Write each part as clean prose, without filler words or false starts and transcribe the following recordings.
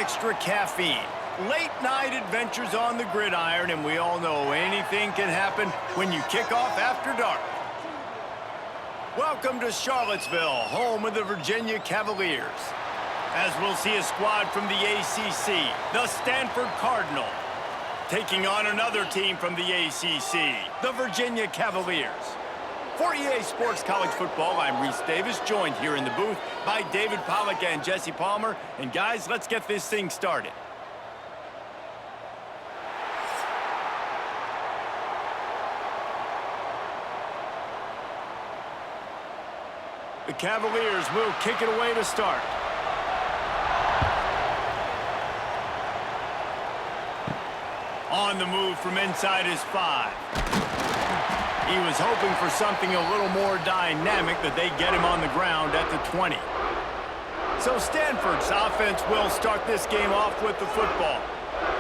extra caffeine. Late night adventures on the gridiron, and we all know anything can happen when you kick off after dark. Welcome to Charlottesville, home of the Virginia Cavaliers. As we'll see a squad from the ACC, the Stanford Cardinal, taking on another team from the ACC, the Virginia Cavaliers. For EA Sports College Football, I'm Reese Davis, joined here in the booth by David Pollack and Jesse Palmer. And guys, let's get this thing started. The Cavaliers will kick it away to start. On the move from inside his 5. He was hoping for something a little more dynamic, but they get him on the ground at the 20. So Stanford's offense will start this game off with the football.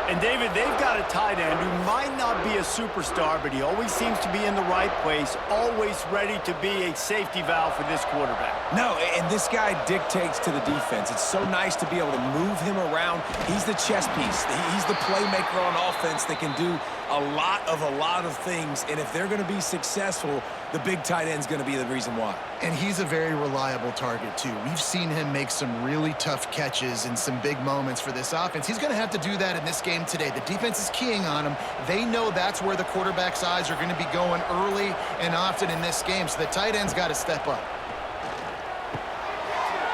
And David, they've got a tight end who might not be a superstar, but he always seems to be in the right place, always ready to be a safety valve for this quarterback. No, and this guy dictates to the defense. It's so nice to be able to move him around. He's the chess piece. He's the playmaker on offense that can do a lot of things. And if they're going to be successful, the big tight end's going to be the reason why. And he's a very reliable target, too. We've seen him make some really tough catches in some big moments for this offense. He's going to have to do that in this game today. The defense is keying on him. They know that's where the quarterback's eyes are going to be going early and often in this game, so the tight end's got to step up.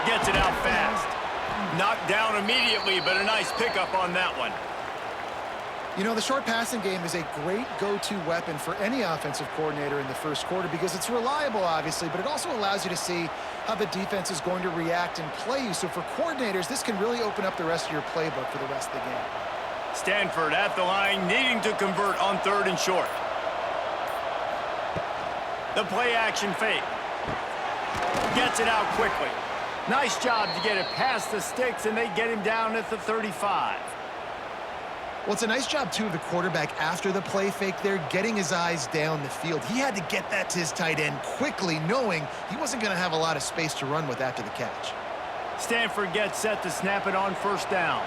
Gets it out fast. Knocked down immediately, but a nice pickup on that one. You know, the short passing game is a great go-to weapon for any offensive coordinator in the first quarter because it's reliable, obviously, but it also allows you to see how the defense is going to react and play you. So for coordinators, this can really open up the rest of your playbook for the rest of the game. Stanford at the line, needing to convert on 3rd and short. The play-action fake. Gets it out quickly. Nice job to get it past the sticks, and they get him down at the 35. Well, it's a nice job, too, of the quarterback after the play fake there, getting his eyes down the field. He had to get that to his tight end quickly, knowing he wasn't going to have a lot of space to run with after the catch. Stanford gets set to snap it on 1st down.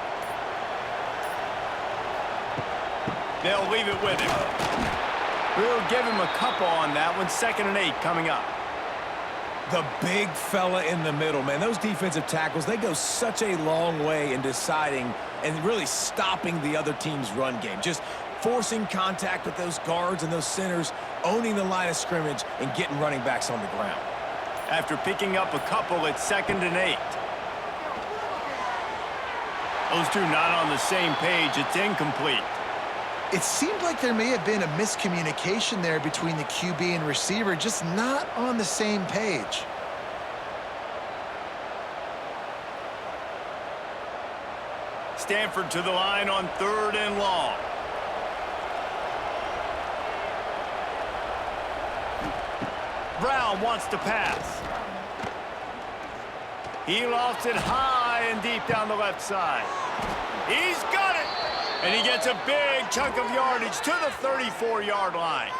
They'll leave it with him. We'll give him a couple on that one. 2nd and 8 coming up. The big fella in the middle, man. Those defensive tackles, they go such a long way in deciding and really stopping the other team's run game. Just forcing contact with those guards and those centers, owning the line of scrimmage, and getting running backs on the ground. After picking up a couple, it's 2nd and 8. Those two not on the same page. It's incomplete. It seemed like there may have been a miscommunication there between the QB and receiver, just not on the same page. Stanford to the line on 3rd and long. Brown wants to pass. He lofts it high and deep down the left side. He's got it! And he gets a big chunk of yardage to the 34-yard line.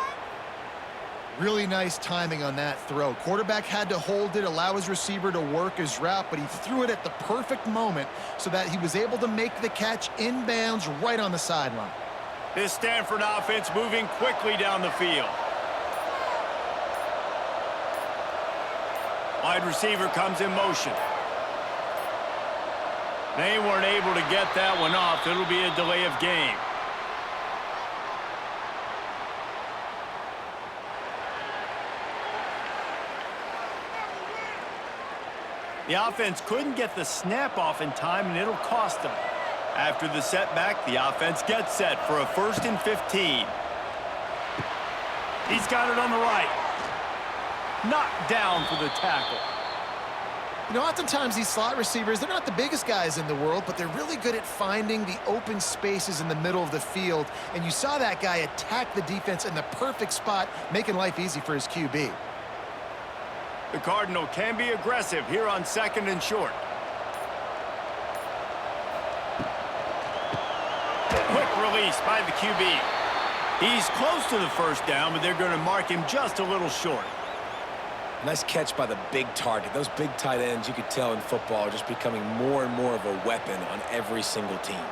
Really nice timing on that throw. Quarterback had to hold it, allow his receiver to work his route, but he threw it at the perfect moment so that he was able to make the catch inbounds right on the sideline. This Stanford offense moving quickly down the field. Wide receiver comes in motion. They weren't able to get that one off. It'll be a delay of game. The offense couldn't get the snap off in time, and it'll cost them. After the setback, the offense gets set for a 1st and 15. He's got it on the right. Knocked down for the tackle. You know, oftentimes these slot receivers, they're not the biggest guys in the world, but they're really good at finding the open spaces in the middle of the field. And you saw that guy attack the defense in the perfect spot, making life easy for his QB. The Cardinal can be aggressive here on 2nd and short. Quick release by the QB. He's close to the 1st down, but they're going to mark him just a little short. Nice catch by the big target. Those big tight ends, you could tell in football, are just becoming more and more of a weapon on every single team.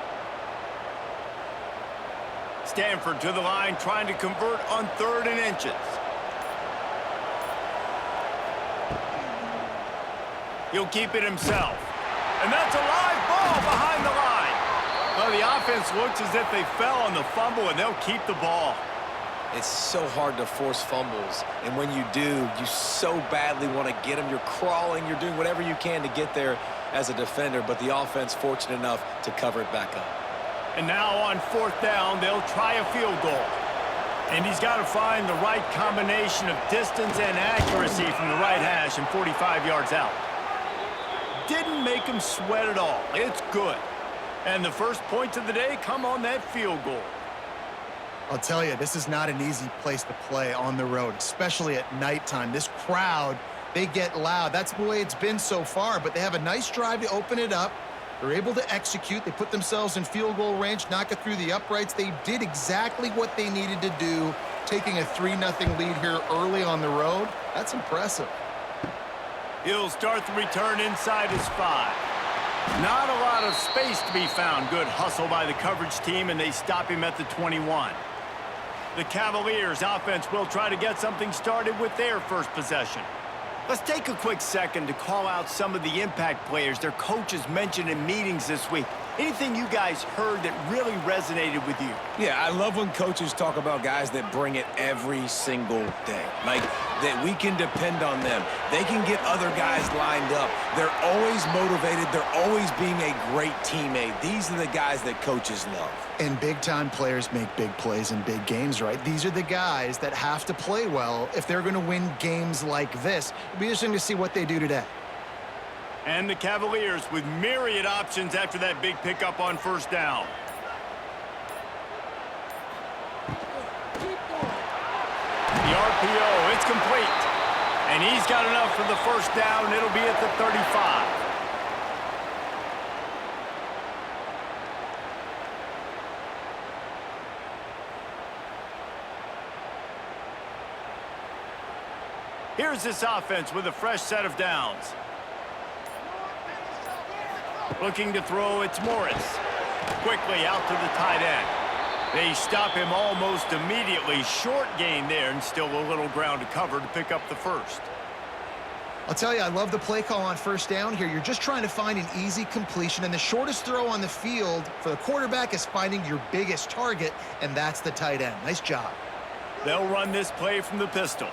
Stanford to the line, trying to convert on 3rd and inches. He'll keep it himself. And that's a live ball behind the line. Well, the offense looks as if they fell on the fumble, and they'll keep the ball. It's so hard to force fumbles, and when you do, you so badly want to get them. You're crawling, you're doing whatever you can to get there as a defender, but the offense fortunate enough to cover it back up. And now on 4th down, they'll try a field goal. And he's got to find the right combination of distance and accuracy from the right hash and 45 yards out. Didn't make him sweat at all. It's good. And the first points of the day come on that field goal. I'll tell you, this is not an easy place to play on the road, especially at nighttime. This crowd, they get loud. That's the way it's been so far, but they have a nice drive to open it up. They're able to execute. They put themselves in field goal range, knock it through the uprights. They did exactly what they needed to do, taking a 3-0 lead here early on the road. That's impressive. He'll start the return inside his 5. Not a lot of space to be found. Good hustle by the coverage team, and they stop him at the 21. The Cavaliers offense will try to get something started with their first possession. Let's take a quick second to call out some of the impact players their coaches mentioned in meetings this week. Anything you guys heard that really resonated with you? Yeah, I love when coaches talk about guys that bring it every single day. Like, that we can depend on them. They can get other guys lined up. They're always motivated. They're always being a great teammate. These are the guys that coaches love. And big-time players make big plays in big games, right? These are the guys that have to play well if they're going to win games like this. It'll be interesting to see what they do today. And the Cavaliers with myriad options after that big pickup on 1st down. The RPO, it's complete. And he's got enough for the 1st down. It'll be at the 35. Here's this offense with a fresh set of downs. Looking to throw, it's Morris. Quickly out to the tight end. They stop him almost immediately. Short gain there, and still a little ground to cover to pick up the 1st. I'll tell you, I love the play call on 1st down here. You're just trying to find an easy completion, and the shortest throw on the field for the quarterback is finding your biggest target, and that's the tight end. Nice job. They'll run this play from the pistol.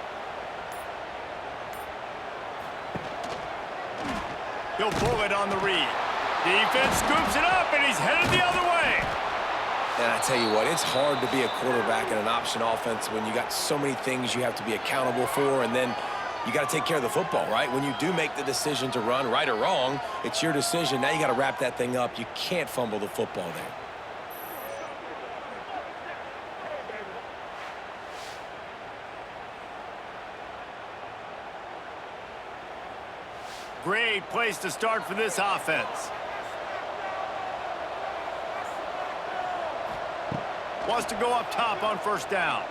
He'll pull it on the read. Defense scoops it up, and he's headed the other way. And I tell you what, it's hard to be a quarterback in an option offense when you got so many things you have to be accountable for, and then you got to take care of the football, right? When you do make the decision to run, right or wrong, it's your decision. Now you got to wrap that thing up. You can't fumble the football there. Great place to start for this offense. Wants to go up top on 1st down.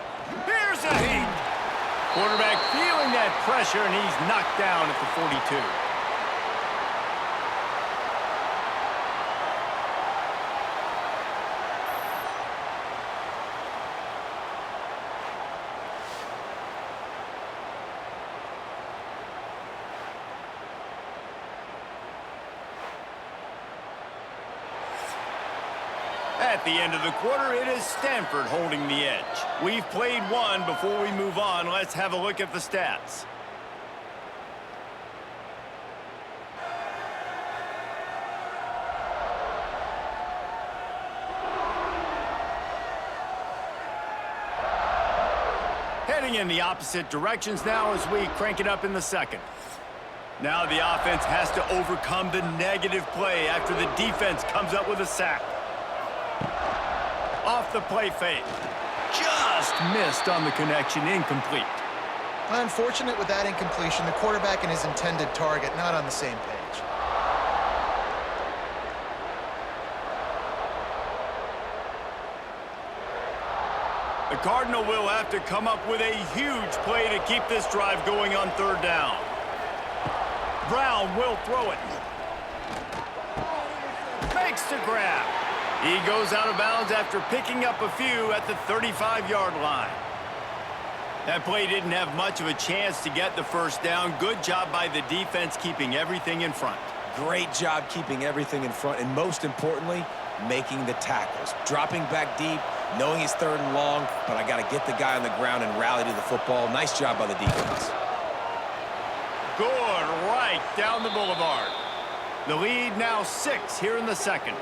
Here's a heat. Quarterback feeling that pressure, and he's knocked down at the 42. At the end of the quarter, it is Stanford holding the edge. We've played one. Before we move on, let's have a look at the stats. Heading in the opposite directions now as we crank it up in the 2nd. Now the offense has to overcome the negative play after the defense comes up with a sack. Off the play fake. Just missed on the connection, incomplete. Unfortunate with that incompletion. The quarterback and his intended target not on the same page. The Cardinal will have to come up with a huge play to keep this drive going on third down. Brown will throw it. Makes the grab. He goes out of bounds after picking up a few at the 35-yard line. That play didn't have much of a chance to get the first down. Good job by the defense keeping everything in front. Great job keeping everything in front, and most importantly, making the tackles. Dropping back deep, knowing he's third and long, but I got to get the guy on the ground and rally to the football. Nice job by the defense. Good, right down the boulevard. The lead now 6 here in the second.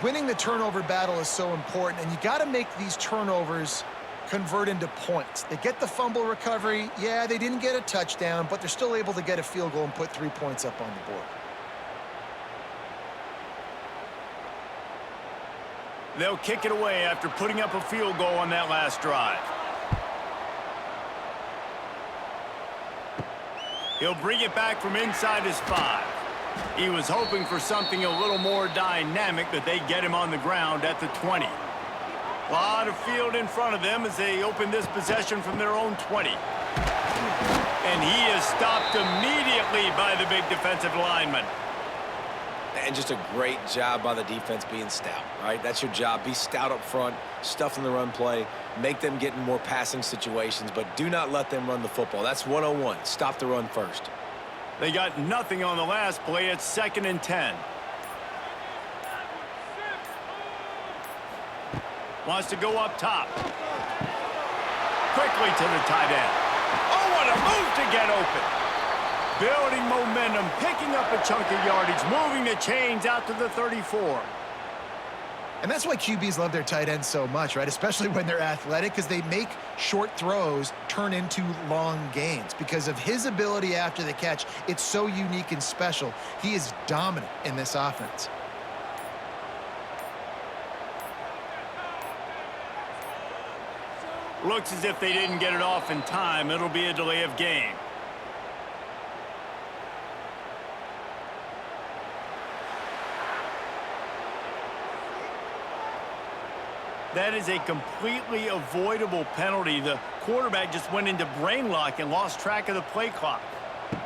Winning the turnover battle is so important, and you got to make these turnovers convert into points. They get the fumble recovery. Yeah, they didn't get a touchdown, but they're still able to get a field goal and put 3 points up on the board. They'll kick it away after putting up a field goal on that last drive. He'll bring it back from inside his 5. He was hoping for something a little more dynamic, but they get him on the ground at the 20. A lot of field in front of them as they open this possession from their own 20. And he is stopped immediately by the big defensive lineman. And just a great job by the defense being stout, right? That's your job. Be stout up front, stuff in the run play, make them get in more passing situations, but do not let them run the football. That's 101. Stop the run first. They got nothing on the last play. It's 2nd and 10. Wants to go up top. Quickly to the tight end. Oh, what a move to get open. Building momentum, picking up a chunk of yardage, moving the chains out to the 34. And that's why QBs love their tight ends so much, right? Especially when they're athletic, because they make short throws turn into long gains. Because of his ability after the catch, it's so unique and special. He is dominant in this offense. Looks as if they didn't get it off in time. It'll be a delay of game. That is a completely avoidable penalty. The quarterback just went into brain lock and lost track of the play clock.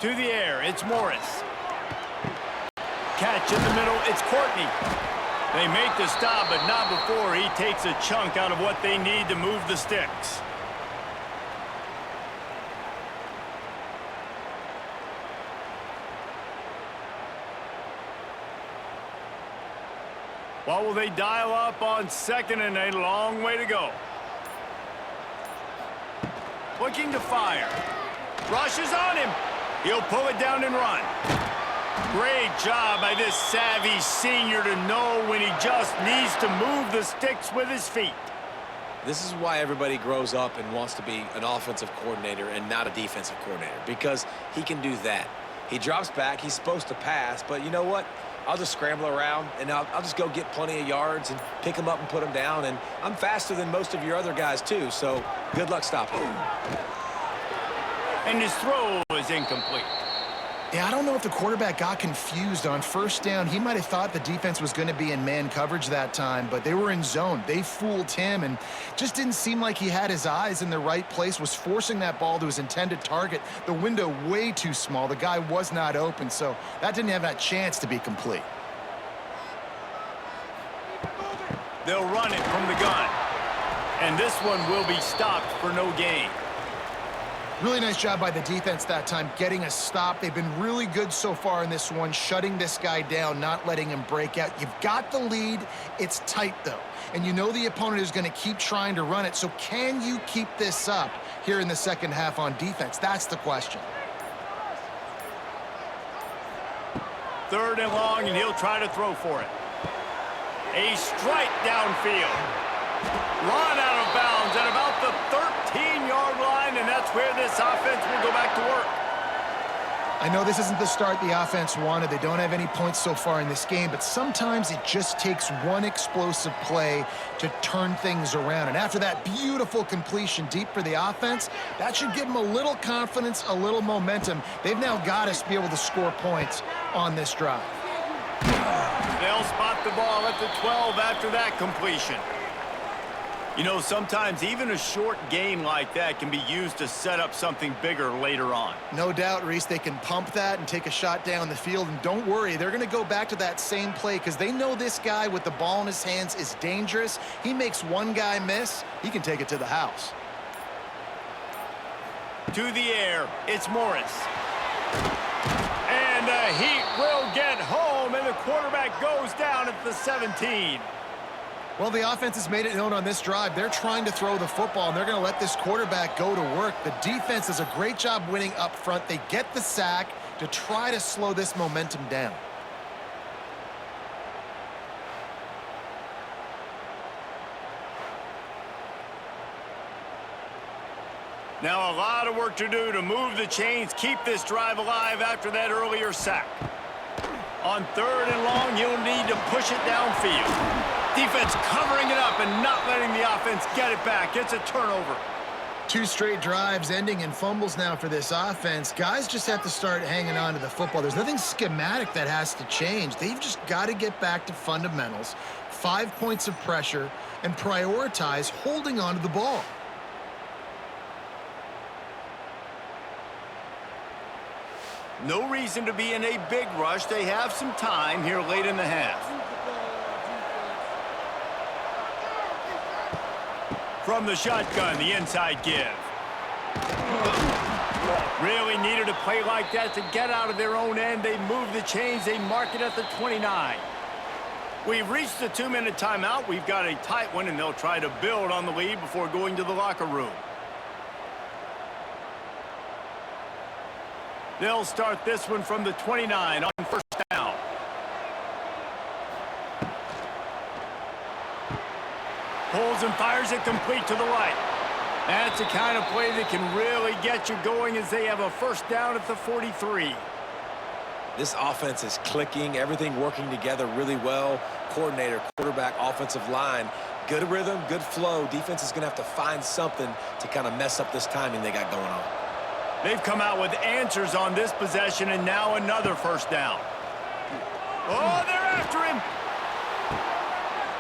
To the air, it's Morris. Catch in the middle, it's Courtney. They make the stop, but not before he takes a chunk out of what they need to move the sticks. What will they dial up on 2nd and a long way to go? Looking to fire. Rushes on him. He'll pull it down and run. Great job by this savvy senior to know when he just needs to move the sticks with his feet. This is why everybody grows up and wants to be an offensive coordinator and not a defensive coordinator, because he can do that. He drops back. He's supposed to pass, but you know what? I'll just scramble around, and I'll just go get plenty of yards and pick them up and put them down. And I'm faster than most of your other guys, too, so good luck stopping him. And his throw is incomplete. Yeah, I don't know if the quarterback got confused on 1st down. He might have thought the defense was going to be in man coverage that time, but they were in zone. They fooled him and just didn't seem like he had his eyes in the right place, was forcing that ball to his intended target. The window way too small. The guy was not open, so that didn't have that chance to be complete. They'll run it from the gun. And this one will be stopped for no gain. Really nice job by the defense that time, getting a stop. They've been really good so far in this one, shutting this guy down, not letting him break out. You've got the lead. It's tight, though. And you know the opponent is going to keep trying to run it. So can you keep this up here in the second half on defense? That's the question. 3rd and long, and he'll try to throw for it. A strike downfield. Run out of bounds at about the 13-yard line, and that's where this offense will go back to work. I know this isn't the start the offense wanted. They don't have any points so far in this game, but sometimes it just takes one explosive play to turn things around. And after that beautiful completion deep for the offense, that should give them a little confidence, a little momentum. They've now got to be able to score points on this drive. They'll spot the ball at the 12 after that completion. You know, sometimes even a short game like that can be used to set up something bigger later on. No doubt, Reese, they can pump that and take a shot down the field. And don't worry, they're going to go back to that same play because they know this guy with the ball in his hands is dangerous. He makes one guy miss, he can take it to the house. To the air, it's Morris. And the Heat will get home, and the quarterback goes down at the 17. Well, the offense has made it known on this drive. They're trying to throw the football, and they're going to let this quarterback go to work. The defense does a great job winning up front. They get the sack to try to slow this momentum down. Now a lot of work to do to move the chains, keep this drive alive after that earlier sack. On 3rd and long, you'll need to push it downfield. Defense covering it up and not letting the offense get it back. It's a turnover. 2 straight drives ending in fumbles now for this offense. Guys just have to start hanging on to the football. There's nothing schematic that has to change. They've just got to get back to fundamentals, 5 points of pressure, and prioritize holding on to the ball. No reason to be in a big rush. They have some time here late in the half. From the shotgun, the inside give. Really needed a play like that to get out of their own end. They move the chains. They mark it at the 29. We've reached the 2-minute timeout. We've got a tight one, and they'll try to build on the lead before going to the locker room. They'll start this one from the 29 on 1st down. Pulls and fires it complete to the right. That's the kind of play that can really get you going as they have a 1st down at the 43. This offense is clicking, everything working together really well. Coordinator, quarterback, offensive line, good rhythm, good flow. Defense is going to have to find something to kind of mess up this timing they got going on. They've come out with answers on this possession, and now another 1st down. Oh, they're after him.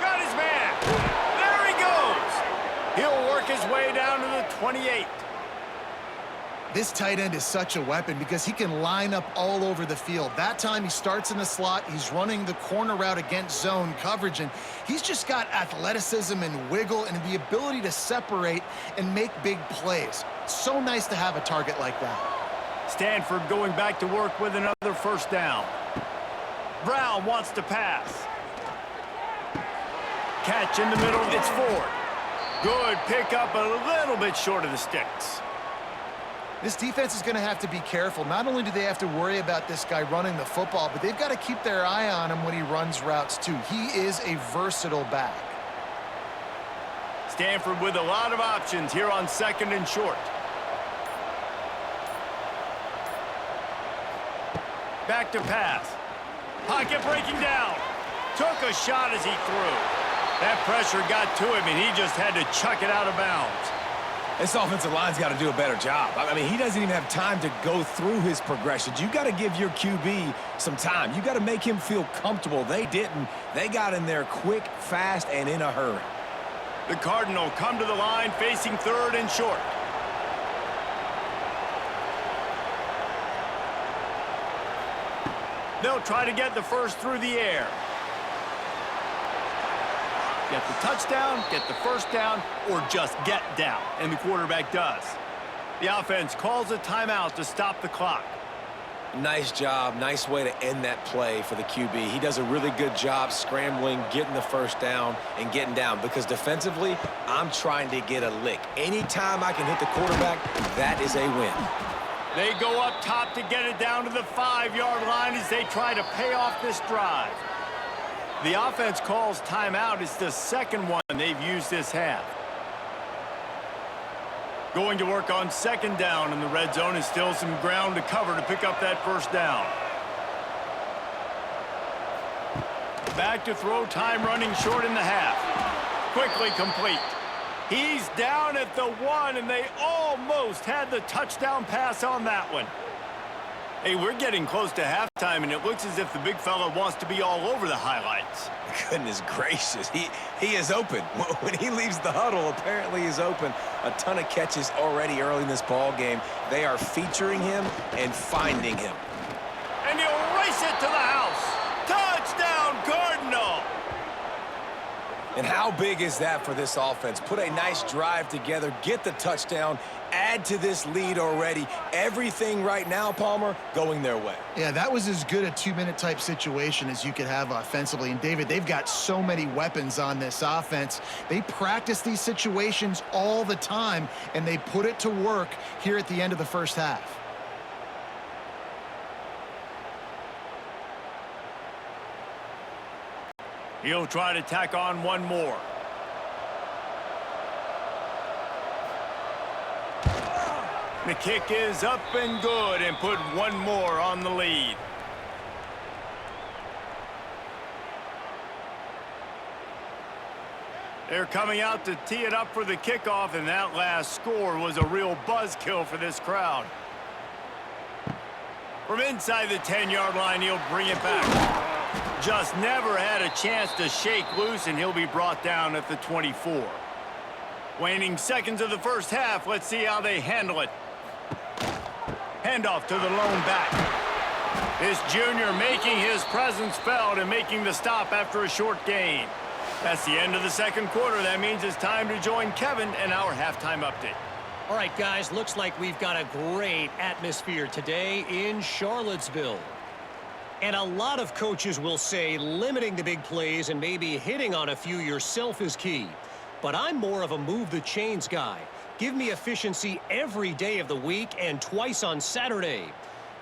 Got his man. There he goes. He'll work his way down to the 28. This tight end is such a weapon because he can line up all over the field. That time he starts in the slot. He's running the corner route against zone coverage, and he's just got athleticism and wiggle and the ability to separate and make big plays. So nice to have a target like that. Stanford going back to work with another 1st down. Brown wants to pass. Catch in the middle. It's Ford. Good pickup, a little bit short of the sticks. This defense is going to have to be careful. Not only do they have to worry about this guy running the football, but they've got to keep their eye on him when he runs routes too. He is a versatile back. Stanford with a lot of options here on 2nd and short. Back to pass. Pocket breaking down. Took a shot as he threw. That pressure got to him, and he just had to chuck it out of bounds. This offensive line's got to do a better job. I mean, he doesn't even have time to go through his progressions. You got to give your QB some time. You got to make him feel comfortable. They didn't. They got in there quick, fast, and in a hurry. The Cardinal come to the line facing 3rd and short. They'll try to get the 1st through the air. Get the touchdown, get the 1st down, or just get down, and the quarterback does. The offense calls a timeout to stop the clock. Nice job, nice way to end that play for the QB. He does a really good job scrambling, getting the 1st down, and getting down, because defensively, I'm trying to get a lick. Anytime I can hit the quarterback, that is a win. They go up top to get it down to the 5-yard line as they try to pay off this drive. The offense calls timeout. It's the 2nd one they've used this half. Going to work on 2nd down in the red zone, and still some ground to cover to pick up that 1st down. Back to throw, time running short in the half. Quickly complete. He's down at the 1, and they almost had the touchdown pass on that one. Hey, we're getting close to halftime, and it looks as if the big fella wants to be all over the highlights. Goodness gracious, he is open. When he leaves the huddle, apparently he's open. A ton of catches already early in this ball game. They are featuring him and finding him. And he'll race it to the house. Touchdown, Cardinal! And how big is that for this offense? Put a nice drive together, get the touchdown, add to this lead already. Everything right now, Palmer, going their way. Yeah, that was as good a two-minute type situation as you could have offensively. And, David, they've got so many weapons on this offense. They practice these situations all the time, and they put it to work here at the end of the first half. He'll try to tack on one more. The kick is up and good, and put one more on the lead. They're coming out to tee it up for the kickoff, and that last score was a real buzzkill for this crowd. From inside the 10-yard line, he'll bring it back. Just never had a chance to shake loose, and he'll be brought down at the 24. Waning seconds of the first half, let's see how they handle it. Handoff to the lone back. This junior making his presence felt and making the stop after a short gain. That's the end of the second quarter. That means it's time to join Kevin and our halftime update. All right, guys, looks like we've got a great atmosphere today in Charlottesville. And a lot of coaches will say limiting the big plays and maybe hitting on a few yourself is key. But I'm more of a move the chains guy. Give me efficiency every day of the week and twice on Saturday.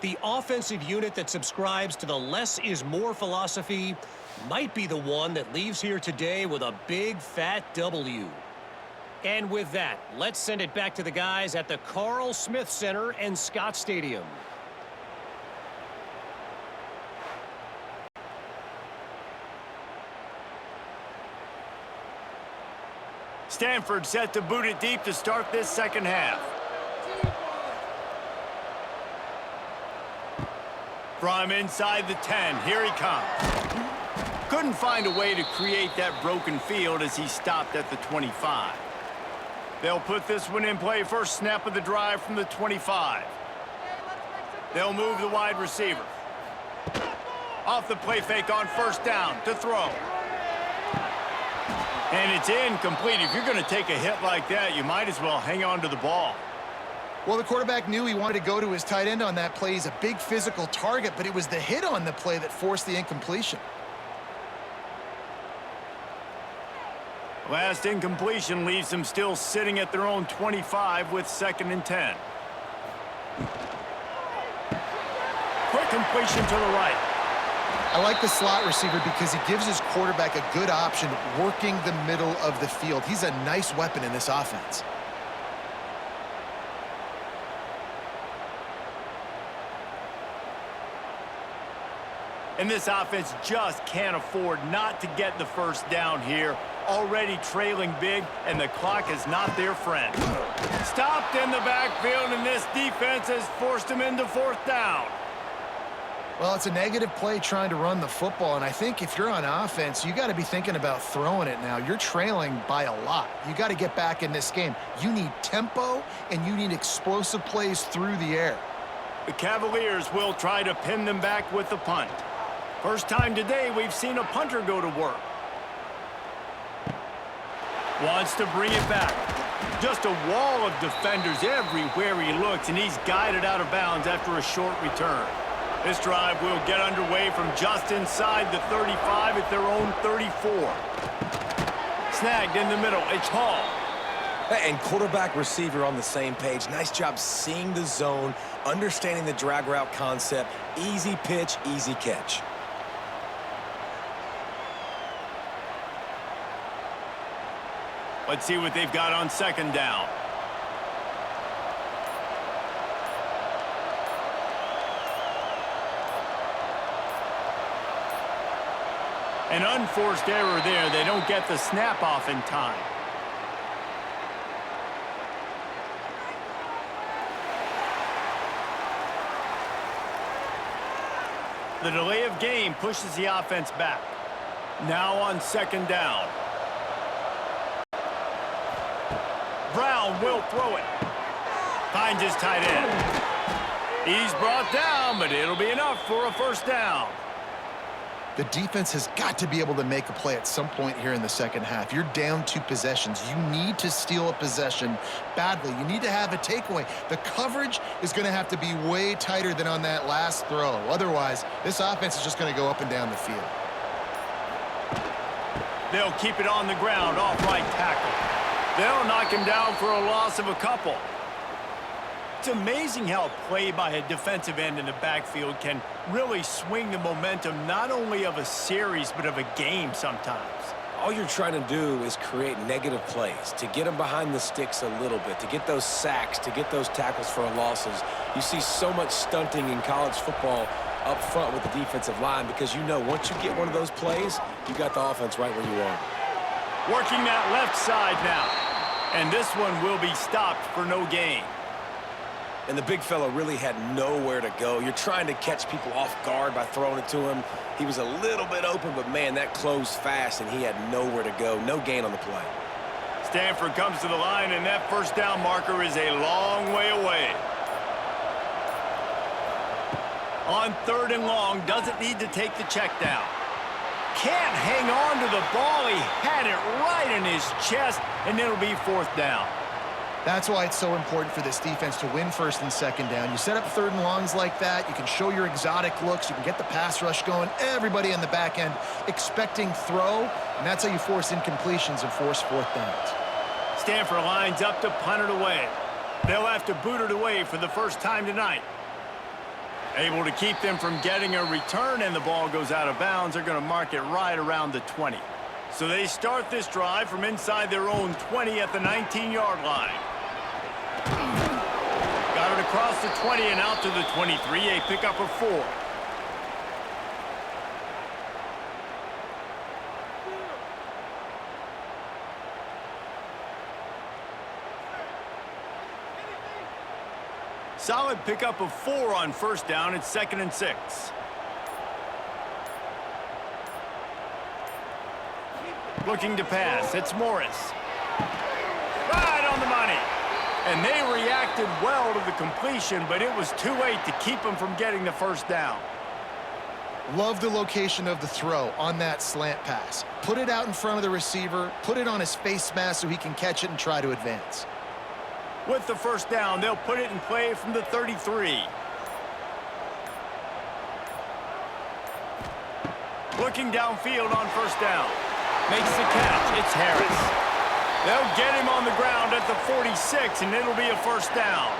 The offensive unit that subscribes to the less is more philosophy might be the one that leaves here today with a big fat W. And with that, let's send it back to the guys at the Carl Smith Center and Scott Stadium. Stanford set to boot it deep to start this second half. From inside the 10, here he comes. Couldn't find a way to create that broken field as he stopped at the 25. They'll put this one in play first snap of the drive from the 25. They'll move the wide receiver. Off the play fake on first down to throw. And it's incomplete. If you're going to take a hit like that, you might as well hang on to the ball. Well, the quarterback knew he wanted to go to his tight end on that play. He's a big physical target, but it was the hit on the play that forced the incompletion. Last incompletion leaves them still sitting at their own 25 with 2nd and 10. Quick completion to the right. I like the slot receiver because he gives his quarterback a good option working the middle of the field. He's a nice weapon in this offense. And this offense just can't afford not to get the first down here. Already trailing big, and the clock is not their friend. Stopped in the backfield, and this defense has forced him into 4th down. Well, it's a negative play trying to run the football, and I think if you're on offense, you got to be thinking about throwing it now. You're trailing by a lot. You got to get back in this game. You need tempo, and you need explosive plays through the air. The Cavaliers will try to pin them back with the punt. First time today we've seen a punter go to work. Wants to bring it back. Just a wall of defenders everywhere he looks, and he's guided out of bounds after a short return. This drive will get underway from just inside the 35 at their own 34. Snagged in the middle. It's Hall. And quarterback receiver on the same page. Nice job seeing the zone, understanding the drag route concept. Easy pitch, easy catch. Let's see what they've got on 2nd down. An unforced error there. They don't get the snap off in time. The delay of game pushes the offense back. Now on second down. Brown will throw it. Finds his tight end. He's brought down, but it'll be enough for a first down. The defense has got to be able to make a play at some point here in the second half. You're down 2 possessions. You need to steal a possession badly. You need to have a takeaway. The coverage is going to have to be way tighter than on that last throw. Otherwise, this offense is just going to go up and down the field. They'll keep it on the ground off right tackle. They'll knock him down for a loss of a couple. It's amazing how a play by a defensive end in the backfield can really swing the momentum not only of a series but of a game sometimes. All you're trying to do is create negative plays, to get them behind the sticks a little bit, to get those sacks, to get those tackles for losses. You see so much stunting in college football up front with the defensive line because you know once you get one of those plays, you got the offense right where you are. Working that left side now. And this one will be stopped for no gain. And the big fella really had nowhere to go. You're trying to catch people off guard by throwing it to him. He was a little bit open, but, man, that closed fast, and he had nowhere to go. No gain on the play. Stanford comes to the line, and that first down marker is a long way away. On third and long, doesn't need to take the check down. Can't hang on to the ball. He had it right in his chest, and it'll be fourth down. That's why it's so important for this defense to win first and second down. You set up third and longs like that. You can show your exotic looks. You can get the pass rush going. Everybody in the back end expecting throw, and that's how you force incompletions and force fourth downs. Stanford lines up to punt it away. They'll have to boot it away for the first time tonight. Able to keep them from getting a return, and the ball goes out of bounds. They're going to mark it right around the 20. So they start this drive from inside their own 20 at the 19-yard line. Got it across the 20 and out to the 23, a pickup of 4. Solid pickup of 4 on first down. It's 2nd and 6. Looking to pass. It's Morris. Right on the money. And they reacted well to the completion, but it was too late to keep them from getting the first down. Love the location of the throw on that slant pass. Put it out in front of the receiver, put it on his face mask so he can catch it and try to advance. With the first down, they'll put it in play from the 33. Looking downfield on first down. Makes the catch. It's Harris. They'll get him on the ground at the 46, and it'll be a first down.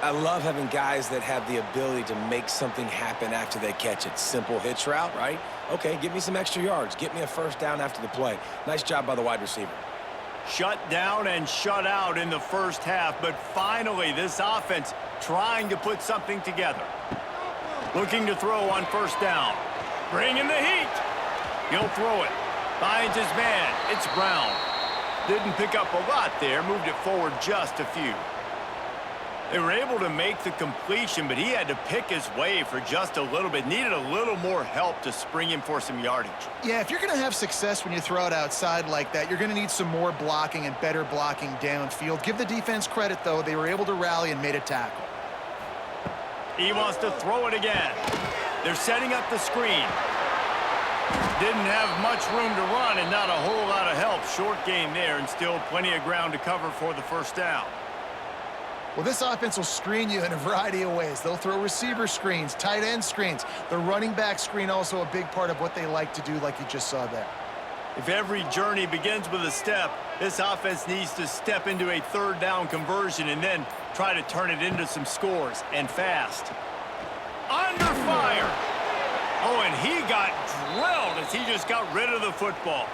I love having guys that have the ability to make something happen after they catch it. Simple hitch route, right? Okay, give me some extra yards. Get me a first down after the play. Nice job by the wide receiver. Shut down and shut out in the first half, but finally this offense trying to put something together. Looking to throw on first down. Bringing the heat. He'll throw it. Finds his man. It's Brown. Didn't pick up a lot there. Moved it forward just a few. They were able to make the completion, but he had to pick his way for just a little bit. Needed a little more help to spring him for some yardage. Yeah, if you're going to have success when you throw it outside like that, you're going to need some more blocking and better blocking downfield. Give the defense credit, though. They were able to rally and made a tackle. He wants to throw it again. They're setting up the screen. Didn't have much room to run and not a whole lot of help. Short game there and still plenty of ground to cover for the first down. Well, this offense will screen you in a variety of ways. They'll throw receiver screens, tight end screens. The running back screen also a big part of what they like to do, like you just saw there. If every journey begins with a step, this offense needs to step into a third down conversion and then try to turn it into some scores, and fast. Under fire. Oh, and he got drilled as he just got rid of the football.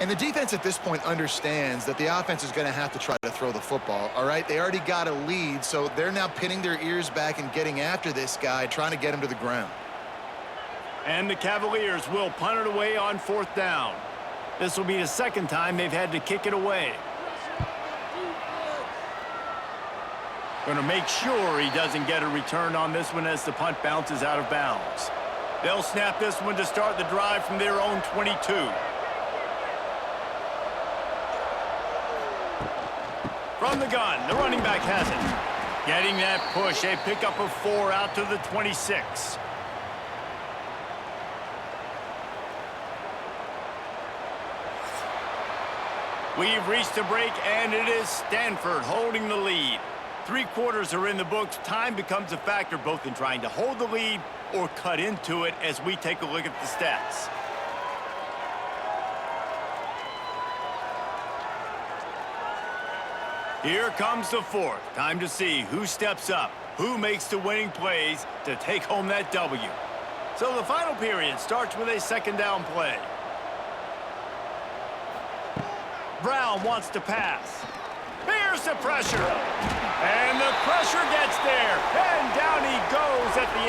And the defense at this point understands that the offense is going to have to try to throw the football, all right? They already got a lead, so they're now pinning their ears back and getting after this guy, trying to get him to the ground. And the Cavaliers will punt it away on fourth down. This will be the second time they've had to kick it away. Going to make sure he doesn't get a return on this one as the punt bounces out of bounds. They'll snap this one to start the drive from their own 22. From the gun, the running back has it. Getting that push, a pickup of 4 out to the 26. We've reached a break, and it is Stanford holding the lead. 3 quarters are in the books. Time becomes a factor both in trying to hold the lead or cut into it as we take a look at the stats. Here comes the fourth. Time to see who steps up, who makes the winning plays to take home that W. So the final period starts with a second down play. Brown wants to pass. Here's the pressure. And the pressure gets there. And down he goes at the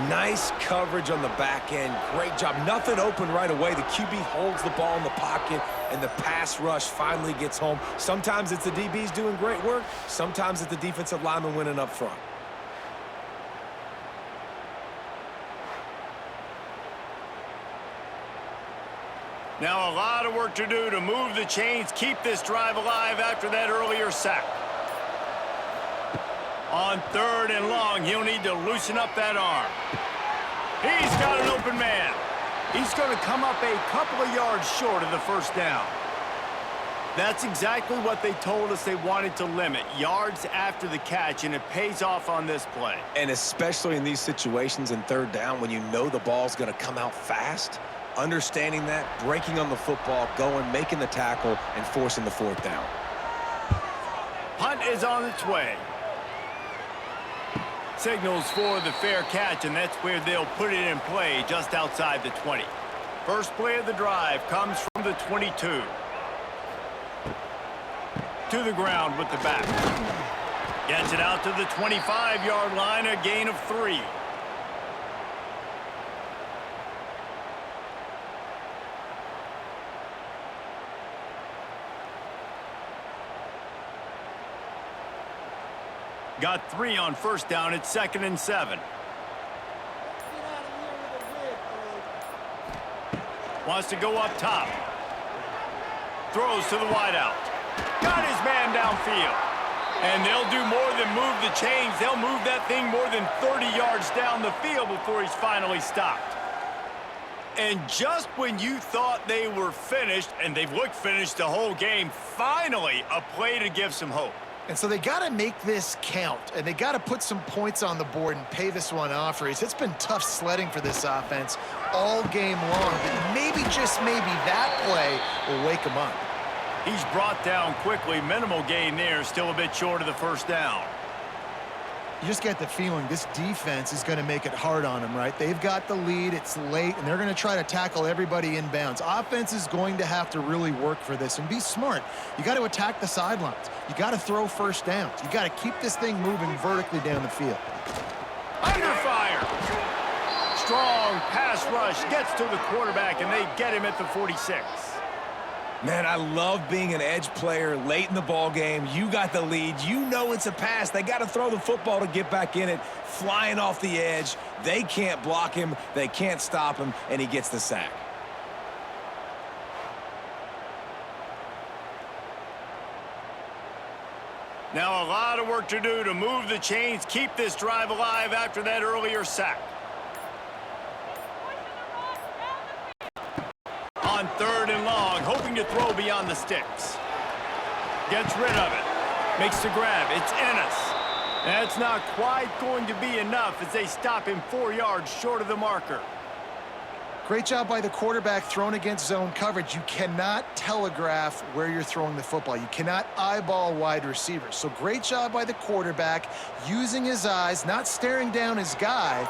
18. Nice coverage on the back end. Great job. Nothing open right away. The QB holds the ball in the pocket, and the pass rush finally gets home. Sometimes it's the DBs doing great work. Sometimes it's the defensive lineman winning up front. Now a lot of work to do to move the chains, keep this drive alive after that earlier sack. On 3rd and long, he'll need to loosen up that arm. He's got an open man. He's going to come up a couple of yards short of the first down. That's exactly what they told us they wanted to limit, yards after the catch, and it pays off on this play. And especially in these situations in 3rd down when you know the ball's going to come out fast, understanding that, breaking on the football, going, making the tackle, and forcing the 4th down. Punt is on its way. Signals for the fair catch, and that's where they'll put it in play just outside the 20. First play of the drive comes from the 22. To the ground with the back. Gets it out to the 25-yard line, a gain of 3. Got 3 on first down. It's 2nd and 7. Wants to go up top. Throws to the wideout. Got his man downfield. And they'll do more than move the chains. They'll move that thing more than 30 yards down the field before he's finally stopped. And just when you thought they were finished, and they've looked finished the whole game, finally a play to give some hope. And so they got to make this count, and they got to put some points on the board and pay this one off, Reese. It's been tough sledding for this offense all game long, but maybe, just maybe, that play will wake them up. He's brought down quickly. Minimal gain there, still a bit short of the first down. You just get the feeling this defense is going to make it hard on them, right? They've got the lead, it's late, and they're going to try to tackle everybody inbounds. Offense is going to have to really work for this and be smart. You got to attack the sidelines. You got to throw first downs. You got to keep this thing moving vertically down the field. Under fire. Strong pass rush gets to the quarterback, and they get him at the 46. Man, I love being an edge player late in the ball game. You got the lead. You know it's a pass. They got to throw the football to get back in it. Flying off the edge. They can't block him. They can't stop him, and he gets the sack. Now a lot of work to do to move the chains, keep this drive alive after that earlier sack. On 3rd and long, hoping to throw beyond the sticks. Gets rid of it. Makes the grab. It's Ennis. That's not quite going to be enough as they stop him 4 yards short of the marker. Great job by the quarterback thrown against zone coverage. You cannot telegraph where you're throwing the football. You cannot eyeball wide receivers. So great job by the quarterback using his eyes, not staring down his guy,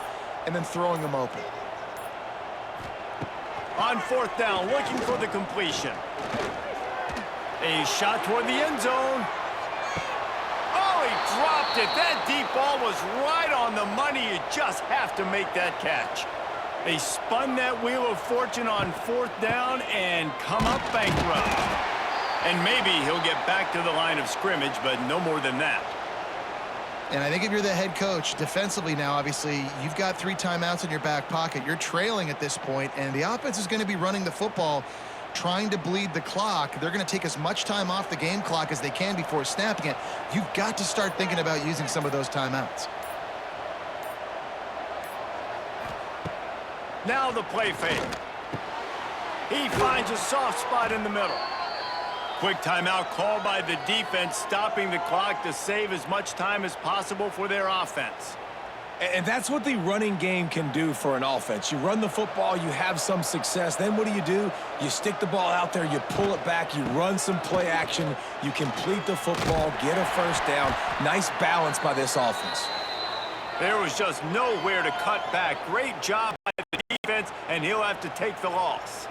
and then throwing him open. On 4th down, looking for the completion. A shot toward the end zone. Oh, he dropped it. That deep ball was right on the money. You just have to make that catch. They spun that wheel of fortune on 4th down and come up bankrupt. And maybe he'll get back to the line of scrimmage, but no more than that. And I think if you're the head coach, defensively now, obviously, you've got 3 timeouts in your back pocket. You're trailing at this point, and the offense is going to be running the football, trying to bleed the clock. They're going to take as much time off the game clock as they can before snapping it. You've got to start thinking about using some of those timeouts. Now the play fake. He finds a soft spot in the middle. Quick timeout called by the defense, stopping the clock to save as much time as possible for their offense. And that's what the running game can do for an offense. You run the football, you have some success. Then what do? You stick the ball out there, you pull it back, you run some play action, you complete the football, get a first down. Nice balance by this offense. There was just nowhere to cut back. Great job by the defense, and he'll have to take the loss.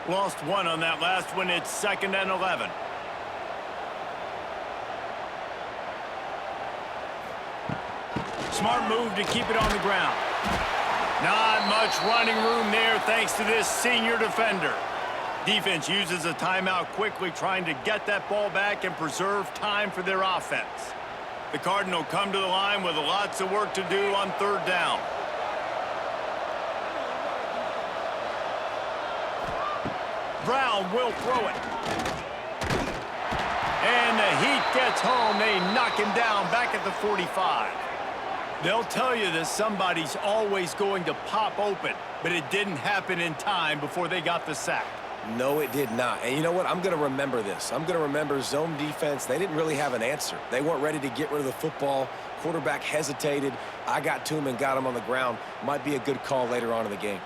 Lost 1 on that last one. It's 2nd and 11. Smart move to keep it on the ground. Not much running room there thanks to this senior defender. Defense uses a timeout quickly, trying to get that ball back and preserve time for their offense. The Cardinal come to the line with lots of work to do on 3rd down. Brown will throw it. And the Heat gets home. They knock him down back at the 45. They'll tell you that somebody's always going to pop open, but it didn't happen in time before they got the sack. No, it did not. And you know what? I'm going to remember this. I'm going to remember zone defense. They didn't really have an answer. They weren't ready to get rid of the football. Quarterback hesitated. I got to him and got him on the ground. Might be a good call later on in the game.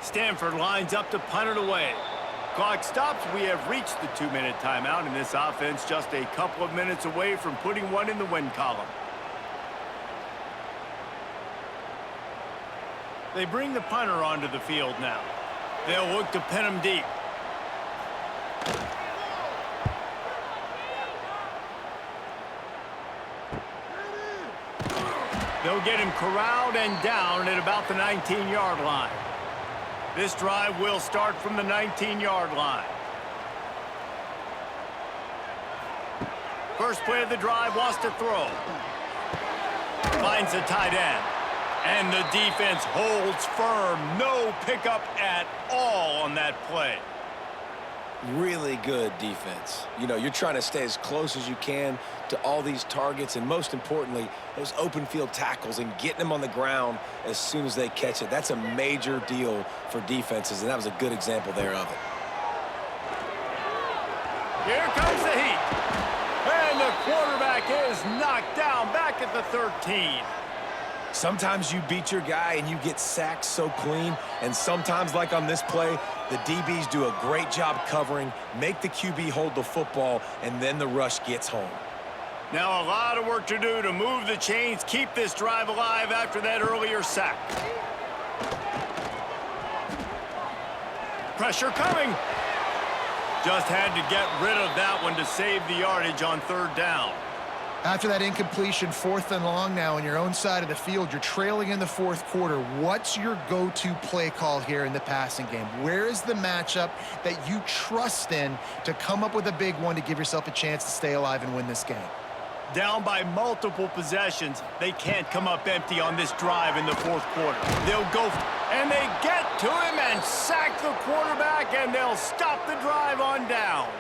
Stanford lines up to punt it away. Clock stops. We have reached the 2-minute timeout, and this offense just a couple of minutes away from putting one in the win column. They bring the punter onto the field now. They'll look to pin him deep. They'll get him corralled and down at about the 19-yard line. This drive will start from the 19-yard line. First play of the drive, wants to throw. Finds the tight end. And the defense holds firm. No pickup at all on that play. Really good defense. You know, you're trying to stay as close as you can to all these targets, and most importantly, those open field tackles and getting them on the ground as soon as they catch it. That's a major deal for defenses, and that was a good example there of it. Here comes the Heat. And the quarterback is knocked down back at the 13. Sometimes you beat your guy and you get sacked so clean, and sometimes, like on this play, the DBs do a great job covering, make the QB hold the football, and then the rush gets home. Now a lot of work to do to move the chains, keep this drive alive after that earlier sack. Pressure coming. Just had to get rid of that one to save the yardage on 3rd down. After that incompletion, 4th and long now on your own side of the field, you're trailing in the 4th quarter. What's your go-to play call here in the passing game? Where is the matchup that you trust in to come up with a big one to give yourself a chance to stay alive and win this game? Down by multiple possessions, they can't come up empty on this drive in the 4th quarter. They'll go, and they get to him and sack the quarterback, and they'll stop the drive on downs.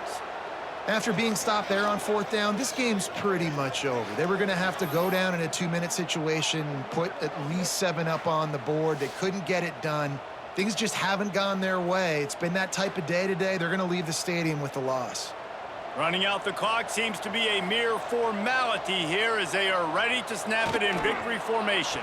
After being stopped there on 4th down, this game's pretty much over. They were going to have to go down in a 2-minute situation, put at least 7 up on the board. They couldn't get it done. Things just haven't gone their way. It's been that type of day today. They're going to leave the stadium with the loss. Running out the clock seems to be a mere formality here as they are ready to snap it in victory formation.